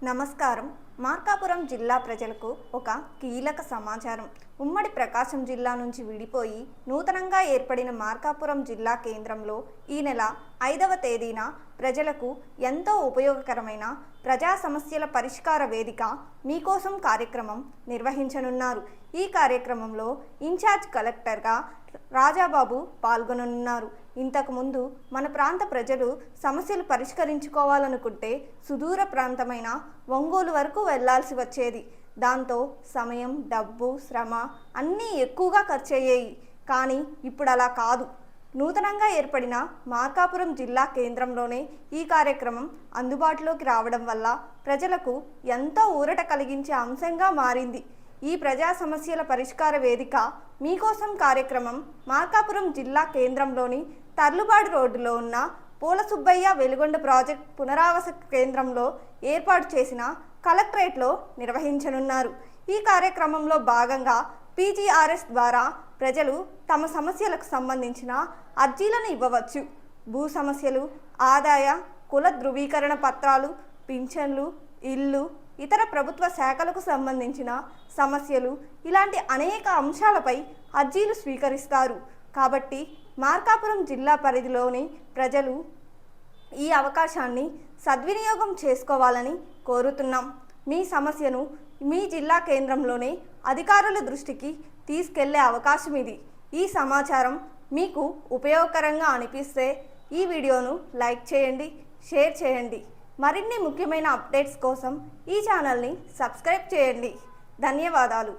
నమస్కారం. మార్కాపురం జిల్లా ప్రజలకు ఒక కీలక సమాచారం. ఉమ్మడి ప్రకాశం జిల్లా నుంచి విడిపోయి నూతనంగా ఏర్పడిన మార్కాపురం జిల్లా కేంద్రంలో ఈ నెల 5వ తేదీన ప్రజలకు ఎంతో ఉపయోగకరమైన ప్రజా సమస్యల పరిష్కార వేదిక మీకోసం కార్యక్రమం నిర్వహించనున్నారు. ఈ కార్యక్రమంలో ఇన్ఛార్జ్ కలెక్టర్గా రాజాబాబు పాల్గొననున్నారు. ఇంతకుముందు మన ప్రాంత ప్రజలు సమస్యలు పరిష్కరించుకోవాలనుకుంటే సుదూర ప్రాంతమైన ఒంగోలు వరకు వెళ్లాల్సి వచ్చేది. దాంతో సమయం, డబ్బు, శ్రమ అన్నీ ఎక్కువగా ఖర్చయ్యేవి. కానీ ఇప్పుడు అలా కాదు. నూతనంగా ఏర్పడిన మార్కాపురం జిల్లా కేంద్రంలోనే ఈ కార్యక్రమం అందుబాటులోకి రావడం వల్ల ప్రజలకు ఎంతో ఊరట కలిగించే అంశంగా మారింది. ఈ ప్రజా సమస్యల పరిష్కార వేదిక మీకోసం కార్యక్రమం మార్కాపురం జిల్లా కేంద్రంలోని తర్లుబాడు రోడ్డులో ఉన్న పూల సుబ్బయ్య వెలుగొండ ప్రాజెక్ట్ పునరావాస కేంద్రంలో ఏర్పాటు చేసిన కలెక్టరేట్లో నిర్వహించనున్నారు. ఈ కార్యక్రమంలో భాగంగా పీజీఆర్ఎస్ ద్వారా ప్రజలు తమ సమస్యలకు సంబంధించిన అర్జీలను ఇవ్వవచ్చు. భూ సమస్యలు, ఆదాయ, కుల ధృవీకరణ పత్రాలు, పింఛన్లు, ఇల్లు, ఇతర ప్రభుత్వ శాఖలకు సంబంధించిన సమస్యలు ఇలాంటి అనేక అంశాలపై అర్జీలు స్వీకరిస్తారు. కాబట్టి మార్కాపురం జిల్లా పరిధిలోని ప్రజలు ఈ అవకాశాన్ని సద్వినియోగం చేసుకోవాలని కోరుతున్నాం. మీ సమస్యను మీ జిల్లా కేంద్రంలోనే అధికారుల దృష్టికి తీసుకెళ్లే అవకాశం ఇది. ఈ సమాచారం మీకు ఉపయోగకరంగా అనిపిస్తే ఈ వీడియోను లైక్ చేయండి, షేర్ చేయండి. మరిన్ని ముఖ్యమైన అప్డేట్స్ కోసం ఈ ఛానల్ని సబ్స్క్రైబ్ చేయండి. ధన్యవాదాలు.